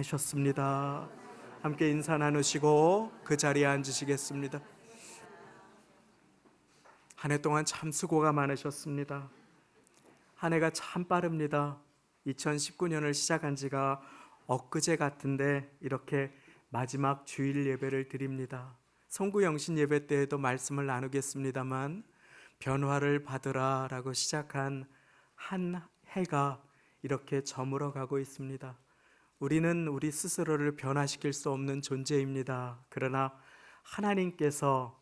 하셨습니다. 함께 인사 나누시고 그 자리에 앉으시겠습니다. 한 해 동안 참 수고가 많으셨습니다. 한 해가 참 빠릅니다. 2019년을 시작한 지가 엊그제 같은데 이렇게 마지막 주일 예배를 드립니다. 성구영신 예배 때에도 말씀을 나누겠습니다만 변화를 받으라 라고 시작한 한 해가 이렇게 저물어 가고 있습니다. 우리는 우리 스스로를 변화시킬 수 없는 존재입니다. 그러나 하나님께서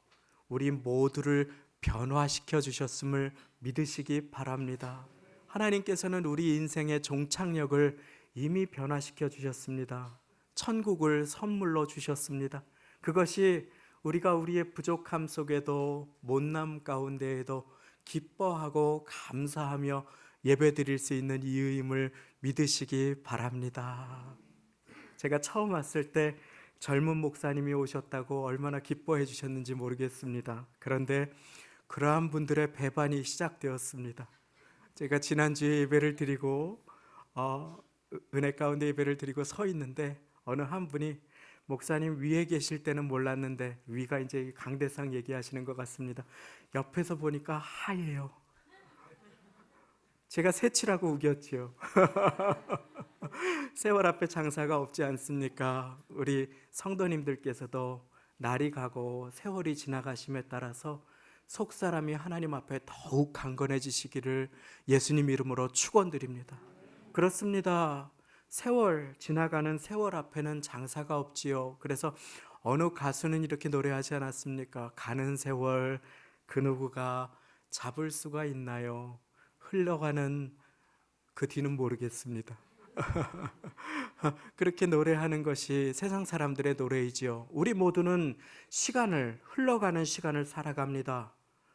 우리 모두를 변화시켜 주셨음을 믿으시기 바랍니다. 하나님께서는 우리 인생의 종착역을 이미 변화시켜 주셨습니다. 천국을 선물로 주셨습니다. 그것이 우리가 우리의 부족함 속에도 못남 가운데에도 기뻐하고 감사하며 예배드릴 수 있는 이유임을 믿으시기 바랍니다. 제가 처음 왔을 때 젊은 목사님이 오셨다고 얼마나 기뻐해 주셨는지 모르겠습니다. 그런데 그러한 분들의 배반이 시작되었습니다. 제가 지난주에 예배를 드리고 은혜 가운데 예배를 드리고 서 있는데 어느 한 분이 목사님 위에 계실 때는 몰랐는데, 위가 이제 강대상 얘기하시는 것 같습니다. 옆에서 보니까 하얘요. 제가 새치라고 우겼지요. 세월 앞에 장사가 없지 않습니까? 우리 성도님들께서도 날이 가고 세월이 지나가심에 따라서 속사람이 하나님 앞에 더욱 강건해지시기를 예수님 이름으로 축원드립니다. 그렇습니다. 세월 지나가는 세월 앞에는 장사가 없지요. 그래서 어느 가수는 이렇게 노래하지 않았습니까? 가는 세월 그 누구가 잡을 수가 있나요? 흘러가는 그 뒤는 모르겠습니다. 그렇게 노래하는 것이 세상 사람들의 노래이지요. 우리 모두는 흘러가는 시간을 살아갑니다.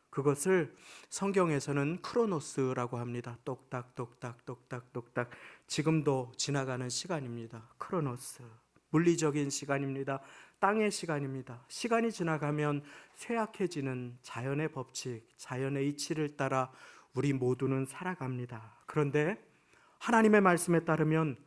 그것을 성경에서는 크로노스라고 합니다. 똑딱 똑딱 똑딱 똑딱. 지금도 지나가는 시간입니다. 크로노스. 물리적인 시간입니다. 땅의 시간입니다. 시간이 지나가면 쇠약해지는 자연의 법칙, 자연의 이치를 따라 우리 모두는 살아갑니다. 그런데 하나님의 말씀에 따르면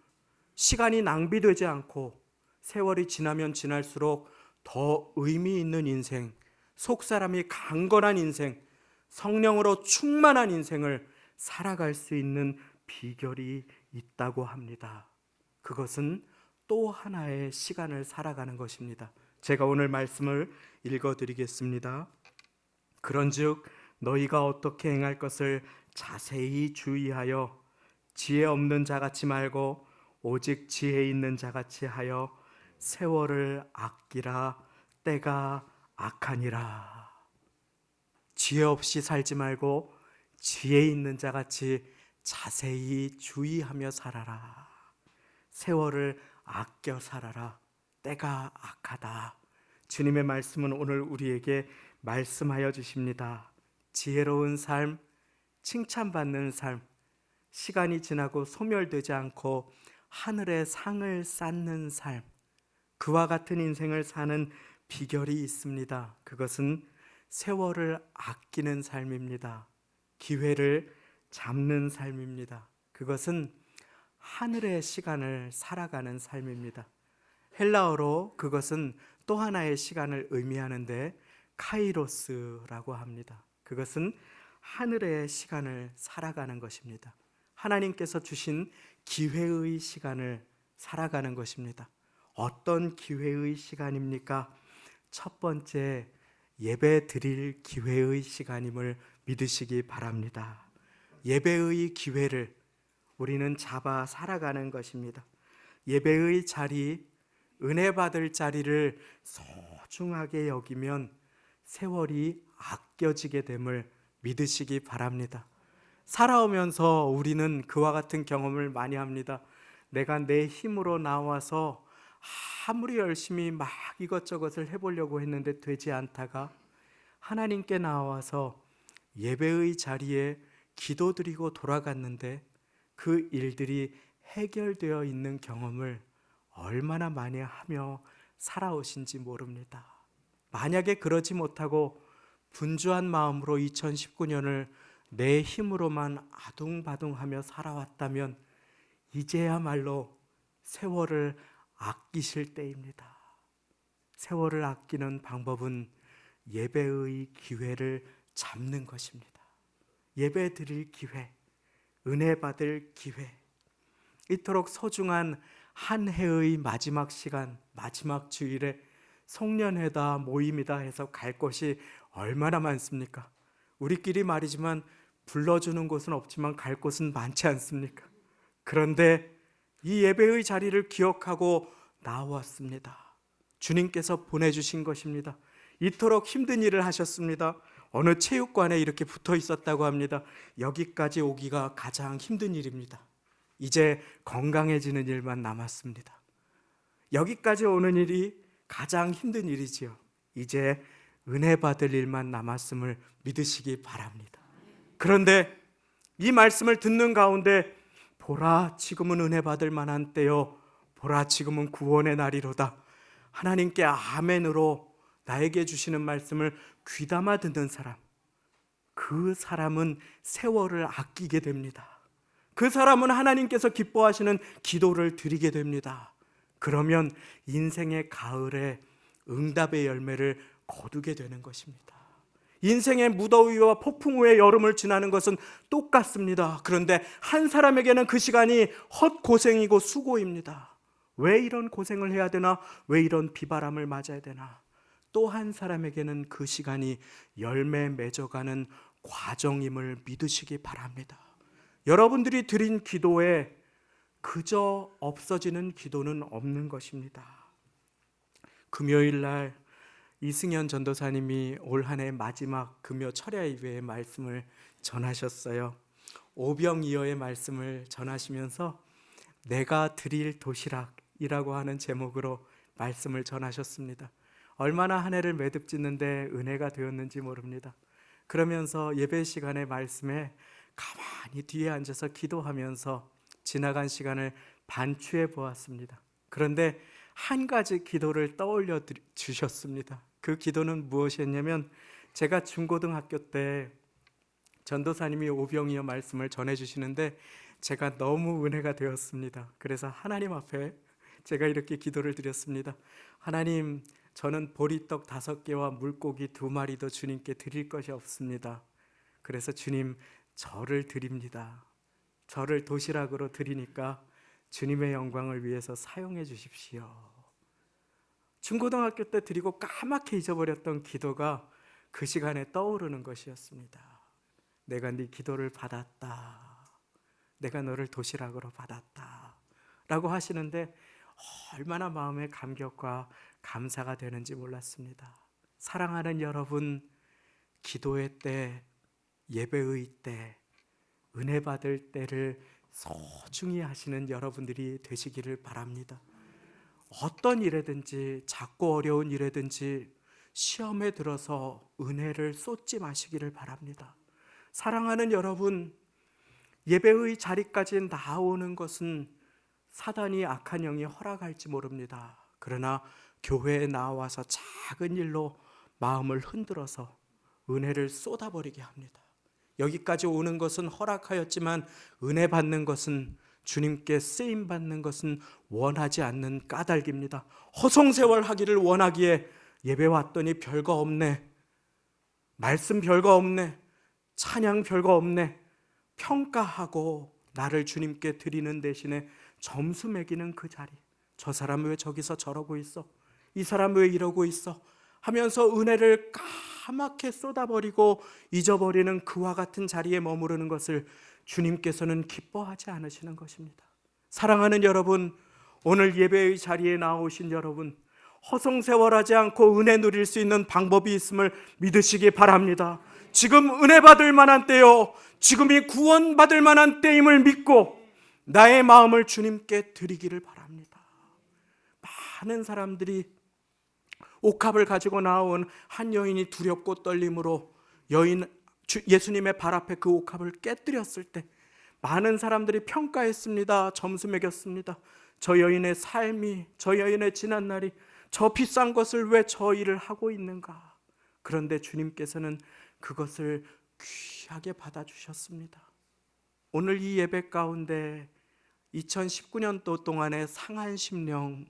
시간이 낭비되지 않고 세월이 지나면 지날수록 더 의미 있는 인생, 속사람이 강건한 인생, 성령으로 충만한 인생을 살아갈 수 있는 비결이 있다고 합니다. 그것은 또 하나의 시간을 살아가는 것입니다. 제가 오늘 말씀을 읽어드리겠습니다. 그런즉 너희가 어떻게 행할 것을 자세히 주의하여 지혜 없는 자같이 말고 오직 지혜 있는 자같이 하여 세월을 아끼라. 때가 악하니라. 지혜 없이 살지 말고 지혜 있는 자같이 자세히 주의하며 살아라. 세월을 아껴 살아라. 때가 악하다. 주님의 말씀은 오늘 우리에게 말씀하여 주십니다. 지혜로운 삶, 칭찬받는 삶, 시간이 지나고 소멸되지 않고 하늘의 상을 쌓는 삶, 그와 같은 인생을 사는 비결이 있습니다. 그것은 세월을 아끼는 삶입니다. 기회를 잡는 삶입니다. 그것은 하늘의 시간을 살아가는 삶입니다. 헬라어로 그것은 또 하나의 시간을 의미하는데 카이로스라고 합니다. 그것은 하늘의 시간을 살아가는 것입니다. 하나님께서 주신 기회의 시간을 살아가는 것입니다. 어떤 기회의 시간입니까? 첫 번째, 예배 드릴 기회의 시간임을 믿으시기 바랍니다. 예배의 기회를 우리는 잡아 살아가는 것입니다. 예배의 자리, 은혜 받을 자리를 소중하게 여기면 세월이 아껴지게 됨을 믿으시기 바랍니다. 살아오면서 우리는 그와 같은 경험을 많이 합니다. 내가 내 힘으로 나와서 아무리 열심히 막 이것저것을 해보려고 했는데 되지 않다가 하나님께 나와서 예배의 자리에 기도드리고 돌아갔는데 그 일들이 해결되어 있는 경험을 얼마나 많이 하며 살아오신지 모릅니다. 만약에 그러지 못하고 분주한 마음으로 2019년을 내 힘으로만 아둥바둥하며 살아왔다면 이제야말로 세월을 아끼실 때입니다. 세월을 아끼는 방법은 예배의 기회를 잡는 것입니다. 예배 드릴 기회, 은혜 받을 기회, 이토록 소중한 한 해의 마지막 시간, 마지막 주일에 송년회다 모임이다 해서 갈 곳이 얼마나 많습니까? 우리끼리 말이지만 불러주는 곳은 없지만 갈 곳은 많지 않습니까? 그런데 이 예배의 자리를 기억하고 나왔습니다. 주님께서 보내주신 것입니다. 이토록 힘든 일을 하셨습니다. 어느 체육관에 이렇게 붙어 있었다고 합니다. 여기까지 오기가 가장 힘든 일입니다. 이제 건강해지는 일만 남았습니다. 여기까지 오는 일이 가장 힘든 일이지요. 이제 은혜 받을 일만 남았음을 믿으시기 바랍니다. 그런데 이 말씀을 듣는 가운데 보라, 지금은 은혜 받을 만한 때요, 보라, 지금은 구원의 날이로다, 하나님께 아멘으로 나에게 주시는 말씀을 귀담아 듣는 사람, 그 사람은 세월을 아끼게 됩니다. 그 사람은 하나님께서 기뻐하시는 기도를 드리게 됩니다. 그러면 인생의 가을에 응답의 열매를 거두게 되는 것입니다. 인생의 무더위와 폭풍 후에 여름을 지나는 것은 똑같습니다. 그런데 한 사람에게는 그 시간이 헛고생이고 수고입니다. 왜 이런 고생을 해야 되나? 왜 이런 비바람을 맞아야 되나? 또 한 사람에게는 그 시간이 열매 맺어가는 과정임을 믿으시기 바랍니다. 여러분들이 드린 기도에 그저 없어지는 기도는 없는 것입니다. 금요일 날 이승현 전도사님이 올 한 해 마지막 금요 철야 예배의 말씀을 전하셨어요. 오병이어의 말씀을 전하시면서 내가 드릴 도시락이라고 하는 제목으로 말씀을 전하셨습니다. 얼마나 한 해를 매듭짓는데 은혜가 되었는지 모릅니다. 그러면서 예배 시간의 말씀에 가만히 뒤에 앉아서 기도하면서 지나간 시간을 반추해 보았습니다. 그런데 한 가지 기도를 떠올려 주셨습니다. 그 기도는 무엇이었냐면, 제가 중고등학교 때 전도사님이 오병이어 말씀을 전해주시는데 제가 너무 은혜가 되었습니다. 그래서 하나님 앞에 제가 이렇게 기도를 드렸습니다. 하나님, 저는 보리떡 5개와 물고기 2마리도 주님께 드릴 것이 없습니다. 그래서 주님, 저를 드립니다. 저를 도시락으로 드리니까 주님의 영광을 위해서 사용해 주십시오. 중고등학교 때 드리고 까맣게 잊어버렸던 기도가 그 시간에 떠오르는 것이었습니다. 내가 네 기도를 받았다. 내가 너를 도시락으로 받았다. 라고 하시는데 얼마나 마음의 감격과 감사가 되는지 몰랐습니다. 사랑하는 여러분, 기도의 때, 예배의 때, 은혜 받을 때를 소중히 하시는 여러분들이 되시기를 바랍니다. 어떤 일에든지, 작고 어려운 일에든지 시험에 들어서 은혜를 쏟지 마시기를 바랍니다. 사랑하는 여러분, 예배의 자리까지 나오는 것은 사단이, 악한 영이 허락할지 모릅니다. 그러나 교회에 나와서 작은 일로 마음을 흔들어서 은혜를 쏟아버리게 합니다. 여기까지 오는 것은 허락하였지만 은혜 받는 것은, 주님께 쓰임 받는 것은 원하지 않는 까닭입니다. 허송세월 하기를 원하기에 예배 왔더니 별거 없네, 말씀 별거 없네, 찬양 별거 없네, 평가하고 나를 주님께 드리는 대신에 점수 매기는 그 자리, 저 사람 왜 저기서 저러고 있어, 이 사람 왜 이러고 있어 하면서 은혜를 까맣게 쏟아버리고 잊어버리는 그와 같은 자리에 머무르는 것을 주님께서는 기뻐하지 않으시는 것입니다. 사랑하는 여러분, 오늘 예배의 자리에 나오신 여러분, 허송세월하지 않고 은혜 누릴 수 있는 방법이 있음을 믿으시기 바랍니다. 지금 은혜 받을 만한 때요, 지금이 구원받을 만한 때임을 믿고 나의 마음을 주님께 드리기를 바랍니다. 많은 사람들이 옥합을 가지고 나온 한 여인이 두렵고 떨림으로 예수님의 발 앞에 그 옥합을 깨뜨렸을 때 많은 사람들이 평가했습니다. 점수 매겼습니다. 저 여인의 삶이, 저 여인의 지난날이, 저 비싼 것을 왜 저 일을 하고 있는가. 그런데 주님께서는 그것을 귀하게 받아주셨습니다. 오늘 이 예배 가운데 2019년도 동안의 상한 심령,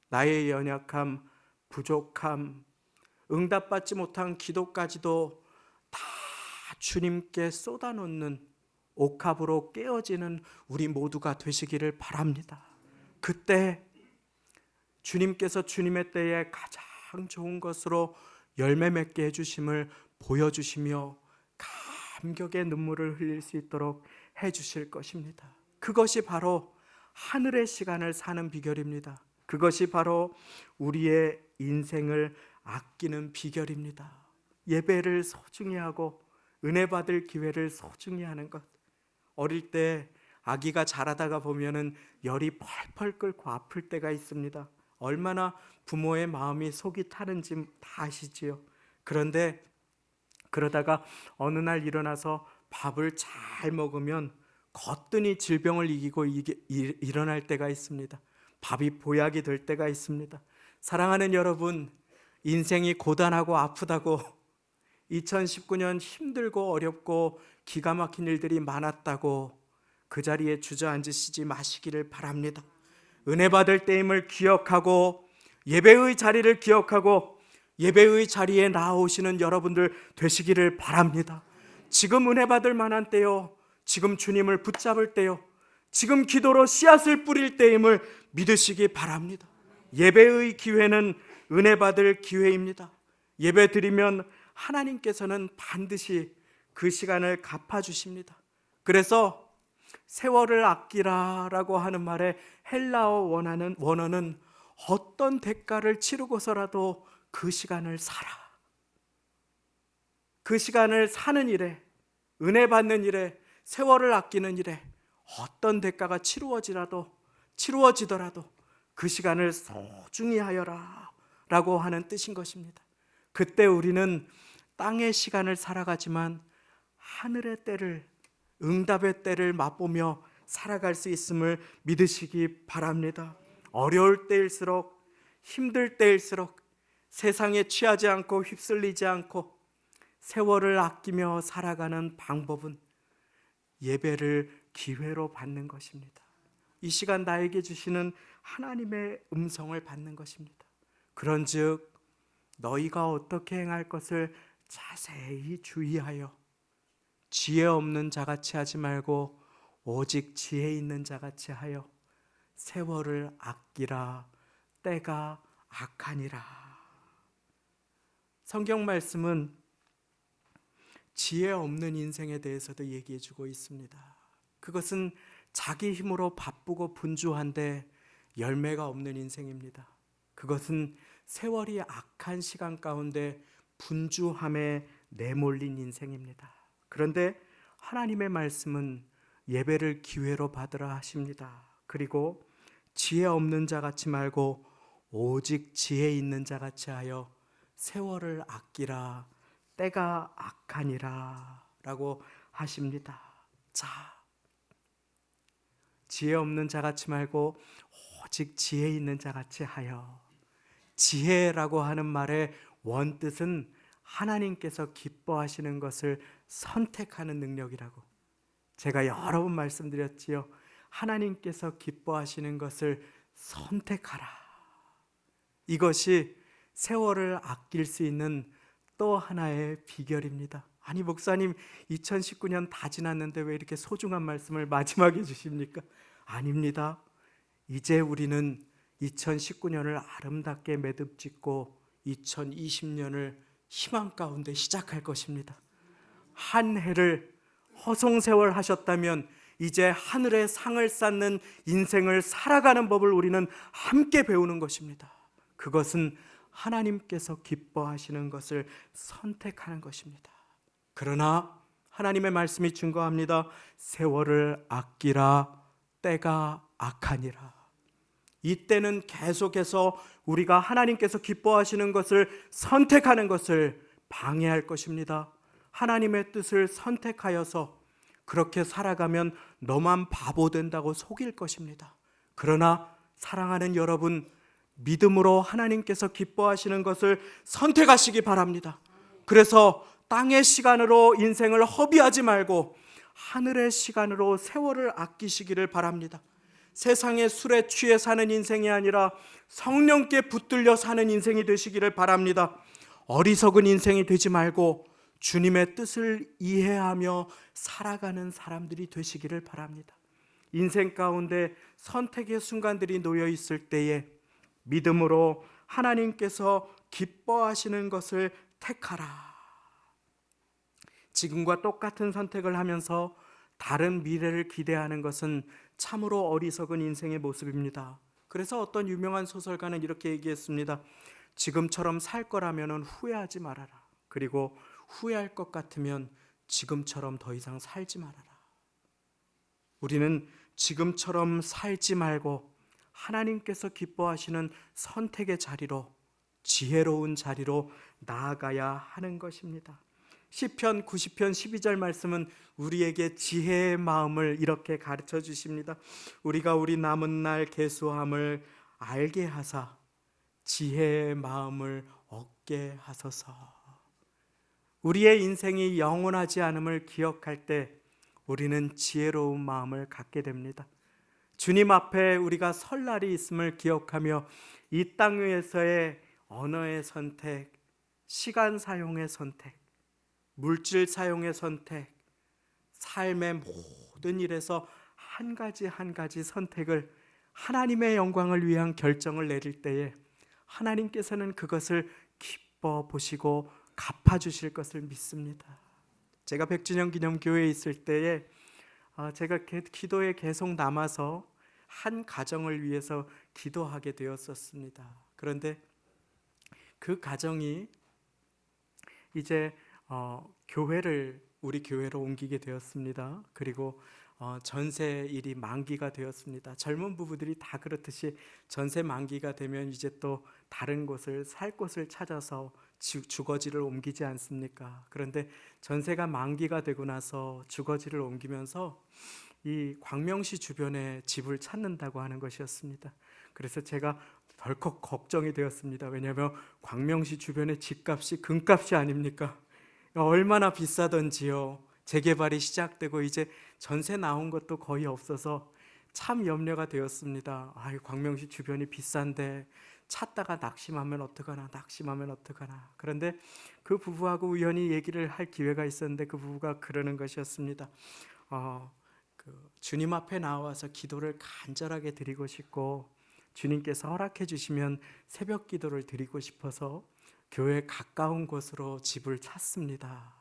나의 연약함, 부족함, 응답받지 못한 기도까지도 다 주님께 쏟아놓는 옥합으로 깨어지는 우리 모두가 되시기를 바랍니다. 그때 주님께서 주님의 때에 가장 좋은 것으로 열매 맺게 해주심을 보여주시며 감격의 눈물을 흘릴 수 있도록 해주실 것입니다. 그것이 바로 하늘의 시간을 사는 비결입니다. 그것이 바로 우리의 인생을 아끼는 비결입니다. 예배를 소중히 하고 은혜 받을 기회를 소중히 하는 것. 어릴 때 아기가 자라다가 보면은 열이 펄펄 끓고 아플 때가 있습니다. 얼마나 부모의 마음이 속이 타는지 다 아시지요. 그런데 그러다가 어느 날 일어나서 밥을 잘 먹으면 거뜬히 질병을 이기고 일어날 때가 있습니다. 밥이 보약이 될 때가 있습니다. 사랑하는 여러분, 인생이 고단하고 아프다고 2019년 힘들고 어렵고 기가 막힌 일들이 많았다고 그 자리에 주저앉으시지 마시기를 바랍니다. 은혜 받을 때임을 기억하고 예배의 자리를 기억하고 예배의 자리에 나오시는 여러분들 되시기를 바랍니다. 지금 은혜 받을 만한 때요, 지금 주님을 붙잡을 때요, 지금 기도로 씨앗을 뿌릴 때임을 믿으시기 바랍니다. 예배의 기회는 은혜 받을 기회입니다. 예배 드리면 하나님께서는 반드시 그 시간을 갚아주십니다. 그래서 세월을 아끼라라고 하는 말의 헬라어 원어는 어떤 대가를 치르고서라도 그 시간을 살아. 그 시간을 사는 일에, 은혜 받는 일에, 세월을 아끼는 일에 어떤 대가가 치루어지더라도 그 시간을 소중히 하여라 라고 하는 뜻인 것입니다. 그때 우리는 땅의 시간을 살아가지만 하늘의 때를, 응답의 때를 맛보며 살아갈 수 있음을 믿으시기 바랍니다. 어려울 때일수록, 힘들 때일수록 세상에 취하지 않고 휩쓸리지 않고 세월을 아끼며 살아가는 방법은 예배를 기회로 받는 것입니다. 이 시간 나에게 주시는 하나님의 음성을 받는 것입니다. 그런즉 너희가 어떻게 행할 것을 자세히 주의하여 지혜 없는 자같이 하지 말고 오직 지혜 있는 자같이 하여 세월을 아끼라. 때가 악하니라. 성경 말씀은 지혜 없는 인생에 대해서도 얘기해 주고 있습니다. 그것은 자기 힘으로 바쁘고 분주한데 열매가 없는 인생입니다. 그것은 세월이 악한 시간 가운데 분주함에 내몰린 인생입니다. 그런데 하나님의 말씀은 예배를 기회로 받으라 하십니다. 그리고 지혜 없는 자같이 말고 오직 지혜 있는 자같이 하여 세월을 아끼라. 때가 악하니라 라고 하십니다. 자, 지혜 없는 자같이 말고 오직 지혜 있는 자같이 하여. 지혜라고 하는 말의 원뜻은 하나님께서 기뻐하시는 것을 선택하는 능력이라고 제가 여러 번 말씀드렸지요. 하나님께서 기뻐하시는 것을 선택하라. 이것이 세월을 아낄 수 있는 또 하나의 비결입니다. 아니 목사님 2019년 다 지났는데 왜 이렇게 소중한 말씀을 마지막에 주십니까? 아닙니다. 이제 우리는 2019년을 아름답게 매듭짓고 2020년을 희망 가운데 시작할 것입니다. 한 해를 허송세월 하셨다면 이제 하늘의 상을 쌓는 인생을 살아가는 법을 우리는 함께 배우는 것입니다. 그것은 하나님께서 기뻐하시는 것을 선택하는 것입니다. 그러나 하나님의 말씀이 증거합니다. 세월을 아끼라. 때가 악하니라. 이때는 계속해서 우리가 하나님께서 기뻐하시는 것을 선택하는 것을 방해할 것입니다. 하나님의 뜻을 선택하여서 그렇게 살아가면 너만 바보 된다고 속일 것입니다. 그러나 사랑하는 여러분, 믿음으로 하나님께서 기뻐하시는 것을 선택하시기 바랍니다. 그래서 땅의 시간으로 인생을 허비하지 말고 하늘의 시간으로 세월을 아끼시기를 바랍니다. 세상의 술에 취해 사는 인생이 아니라 성령께 붙들려 사는 인생이 되시기를 바랍니다. 어리석은 인생이 되지 말고 주님의 뜻을 이해하며 살아가는 사람들이 되시기를 바랍니다. 인생 가운데 선택의 순간들이 놓여 있을 때에 믿음으로 하나님께서 기뻐하시는 것을 택하라. 지금과 똑같은 선택을 하면서 다른 미래를 기대하는 것은 참으로 어리석은 인생의 모습입니다. 그래서 어떤 유명한 소설가는 이렇게 얘기했습니다. 지금처럼 살 거라면 후회하지 말아라. 그리고 후회할 것 같으면 지금처럼 더 이상 살지 말아라. 우리는 지금처럼 살지 말고 하나님께서 기뻐하시는 선택의 자리로, 지혜로운 자리로 나아가야 하는 것입니다. 시편 90편 12절 말씀은 우리에게 지혜의 마음을 이렇게 가르쳐 주십니다. 우리가 우리 남은 날 계수함을 알게 하사 지혜의 마음을 얻게 하소서. 우리의 인생이 영원하지 않음을 기억할 때 우리는 지혜로운 마음을 갖게 됩니다. 주님 앞에 우리가 설 날이 있음을 기억하며 이 땅 위에서의 언어의 선택, 시간 사용의 선택, 물질 사용의 선택, 삶의 모든 일에서 한 가지 한 가지 선택을 하나님의 영광을 위한 결정을 내릴 때에 하나님께서는 그것을 기뻐 보시고 갚아주실 것을 믿습니다. 제가 100주년 기념교회에 있을 때에 제가 기도에 계속 남아서 한 가정을 위해서 기도하게 되었었습니다. 그런데 그 가정이 이제 우리 교회로 옮기게 되었습니다. 그리고 전세일이 만기가 되었습니다. 젊은 부부들이 다 그렇듯이 전세 만기가 되면 이제 또 다른 곳을 살 곳을 찾아서 주거지를 옮기지 않습니까? 그런데 전세가 만기가 되고 나서 주거지를 옮기면서 이 광명시 주변에 집을 찾는다고 하는 것이었습니다. 그래서 제가 덜컥 걱정이 되었습니다. 왜냐하면 광명시 주변의 집값이 금값이 아닙니까? 얼마나 비싸던지요. 재개발이 시작되고 이제 전세 나온 것도 거의 없어서 참 염려가 되었습니다. 광명시 주변이 비싼데 찾다가 낙심하면 어떡하나, 낙심하면 어떡하나. 그런데 그 부부하고 우연히 얘기를 할 기회가 있었는데 그 부부가 그러는 것이었습니다. 주님 앞에 나와서 기도를 간절하게 드리고 싶고 주님께서 허락해 주시면 새벽 기도를 드리고 싶어서 교회 가까운 곳으로 집을 찾습니다.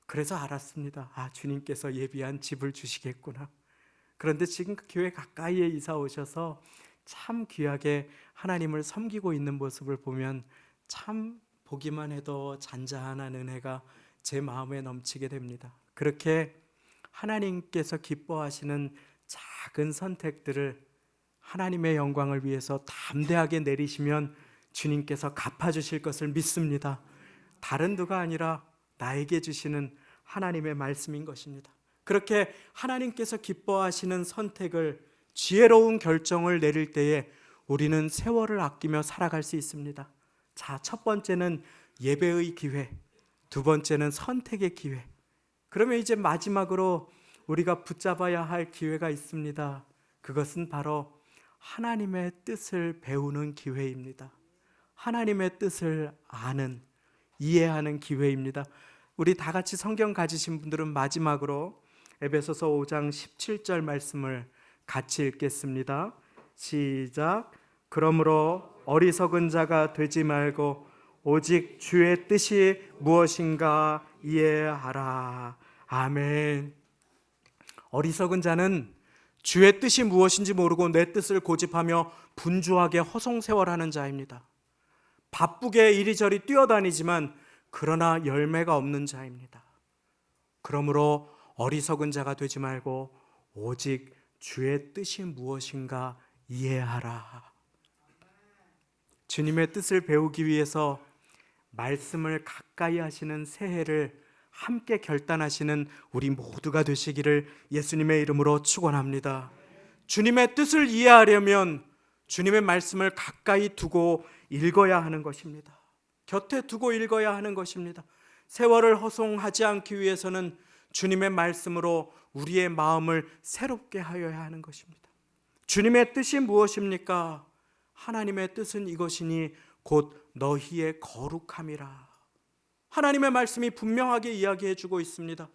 그래서 알았습니다. 주님께서 예비한 집을 주시겠구나. 그런데 지금 그 교회 가까이에 이사 오셔서 참 귀하게 하나님을 섬기고 있는 모습을 보면 참 보기만 해도 잔잔한 은혜가 제 마음에 넘치게 됩니다. 그렇게 하나님께서 기뻐하시는 작은 선택들을 하나님의 영광을 위해서 담대하게 내리시면 주님께서 갚아주실 것을 믿습니다. 다른 누가 아니라 나에게 주시는 하나님의 말씀인 것입니다. 그렇게 하나님께서 기뻐하시는 선택을, 지혜로운 결정을 내릴 때에 우리는 세월을 아끼며 살아갈 수 있습니다. 자, 첫 번째는 예배의 기회, 두 번째는 선택의 기회. 그러면 이제 마지막으로 우리가 붙잡아야 할 기회가 있습니다. 그것은 바로 하나님의 뜻을 배우는 기회입니다. 하나님의 뜻을 아는, 이해하는 기회입니다. 우리 다 같이 성경 가지신 분들은 마지막으로 에베소서 5장 17절 말씀을 같이 읽겠습니다. 시작. 그러므로 어리석은 자가 되지 말고 오직 주의 뜻이 무엇인가 이해하라. 아멘. 어리석은 자는 주의 뜻이 무엇인지 모르고 내 뜻을 고집하며 분주하게 허송세월하는 자입니다. 바쁘게 이리저리 뛰어다니지만 그러나 열매가 없는 자입니다. 그러므로 어리석은 자가 되지 말고 오직 주의 뜻이 무엇인가 이해하라. 주님의 뜻을 배우기 위해서 말씀을 가까이 하시는 새해를 함께 결단하시는 우리 모두가 되시기를 예수님의 이름으로 축원합니다. 주님의 뜻을 이해하려면 주님의 말씀을 가까이 두고 읽어야 하는 것입니다. 곁에 두고 읽어야 하는 것입니다. 세월을 허송하지 않기 위해서는 주님의 말씀으로 우리의 마음을 새롭게 하여야 하는 것입니다. 주님의 뜻이 무엇입니까? 하나님의 뜻은 이것이니 곧 너희의 거룩함이라. 하나님의 말씀이 분명하게 이야기해 주고 있습니다.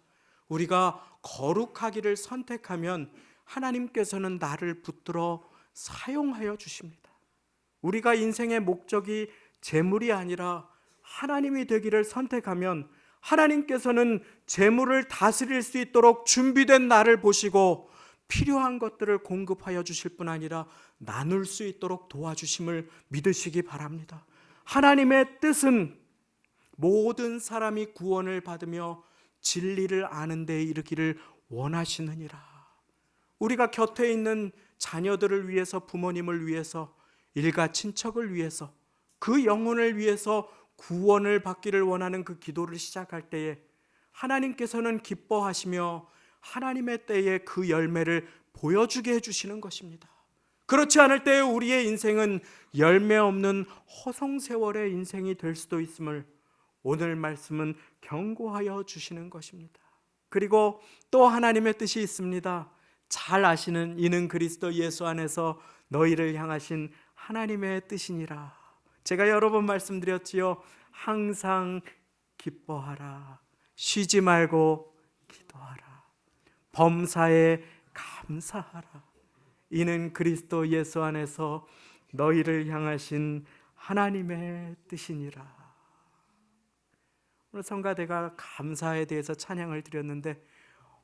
우리가 거룩하기를 선택하면 하나님께서는 나를 붙들어 사용하여 주십니다. 우리가 인생의 목적이 재물이 아니라 하나님이 되기를 선택하면 하나님께서는 재물을 다스릴 수 있도록 준비된 나를 보시고 필요한 것들을 공급하여 주실 뿐 아니라 나눌 수 있도록 도와주심을 믿으시기 바랍니다. 하나님의 뜻은 모든 사람이 구원을 받으며 진리를 아는 데에 이르기를 원하시느니라. 우리가 곁에 있는 자녀들을 위해서, 부모님을 위해서, 일가 친척을 위해서, 그 영혼을 위해서 구원을 받기를 원하는 그 기도를 시작할 때에 하나님께서는 기뻐하시며 하나님의 때에 그 열매를 보여주게 해주시는 것입니다. 그렇지 않을 때에 우리의 인생은 열매 없는 허송세월의 인생이 될 수도 있음을 오늘 말씀은 경고하여 주시는 것입니다. 그리고 또 하나님의 뜻이 있습니다. 잘 아시는 이는 그리스도 예수 안에서 너희를 향하신 하나님의 뜻이니라. 제가 여러 번 말씀드렸지요. 항상 기뻐하라. 쉬지 말고 기도하라. 범사에 감사하라. 이는 그리스도 예수 안에서 너희를 향하신 하나님의 뜻이니라. 오늘 성가대가 감사에 대해서 찬양을 드렸는데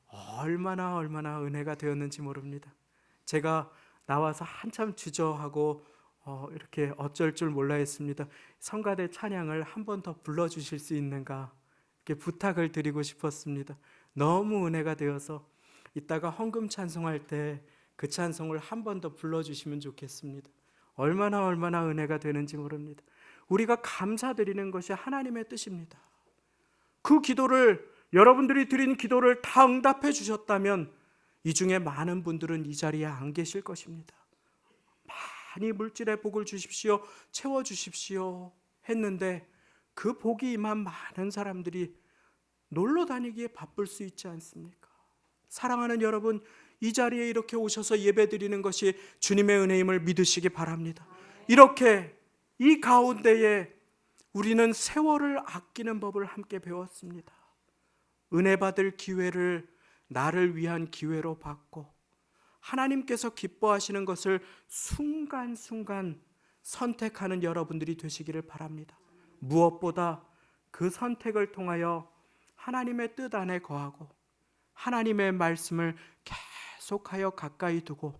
얼마나 은혜가 되었는지 모릅니다. 제가 나와서 한참 주저하고 이렇게 어쩔 줄 몰라 했습니다. 성가대 찬양을 한 번 더 불러주실 수 있는가 이렇게 부탁을 드리고 싶었습니다. 너무 은혜가 되어서 이따가 헌금 찬송할 때 그 찬송을 한 번 더 불러주시면 좋겠습니다. 얼마나 은혜가 되는지 모릅니다. 우리가 감사드리는 것이 하나님의 뜻입니다. 그 기도를, 여러분들이 드린 기도를 다 응답해 주셨다면 이 중에 많은 분들은 이 자리에 안 계실 것입니다. 많이 물질의 복을 주십시오, 채워주십시오 했는데 그 복이 임한 많은 사람들이 놀러 다니기에 바쁠 수 있지 않습니까? 사랑하는 여러분, 이 자리에 이렇게 오셔서 예배드리는 것이 주님의 은혜임을 믿으시기 바랍니다. 이렇게 이 가운데에 우리는 세월을 아끼는 법을 함께 배웠습니다. 은혜 받을 기회를 나를 위한 기회로 받고 하나님께서 기뻐하시는 것을 순간순간 선택하는 여러분들이 되시기를 바랍니다. 무엇보다 그 선택을 통하여 하나님의 뜻 안에 거하고 하나님의 말씀을 계속하여 가까이 두고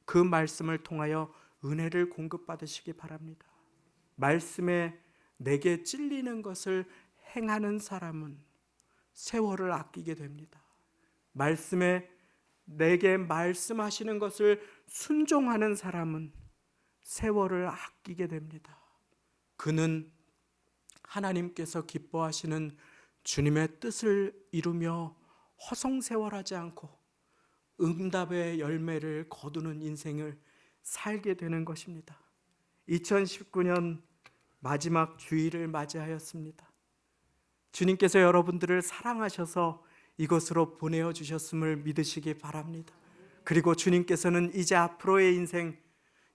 그 말씀을 통하여 은혜를 공급받으시기 바랍니다. 말씀에 내게 찔리는 것을 행하는 사람은 세월을 아끼게 됩니다. 말씀에 내게 말씀하시는 것을 순종하는 사람은 세월을 아끼게 됩니다. 그는 하나님께서 기뻐하시는 주님의 뜻을 이루며 허송세월하지 않고 응답의 열매를 거두는 인생을 살게 되는 것입니다. 2019년 마지막 주일을 맞이하였습니다. 주님께서 여러분들을 사랑하셔서 이곳으로 보내어 주셨음을 믿으시기 바랍니다. 그리고 주님께서는 이제 앞으로의 인생,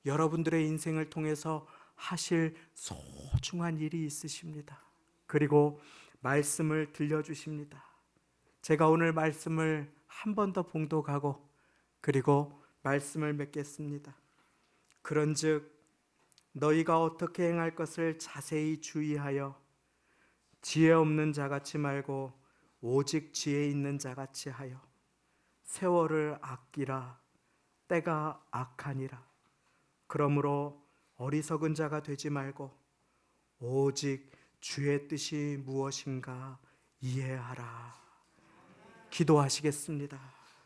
여러분들의 인생을 통해서 하실 소중한 일이 있으십니다. 그리고 말씀을 들려주십니다. 제가 오늘 말씀을 한 번 더 봉독하고 그리고 말씀을 맺겠습니다. 그런즉 너희가 어떻게 행할 것을 자세히 주의하여 지혜 없는 자같이 말고 오직 지혜 있는 자같이 하여 세월을 아끼라. 때가 악하니라. 그러므로 어리석은 자가 되지 말고 오직 주의 뜻이 무엇인가 이해하라. 기도하시겠습니다.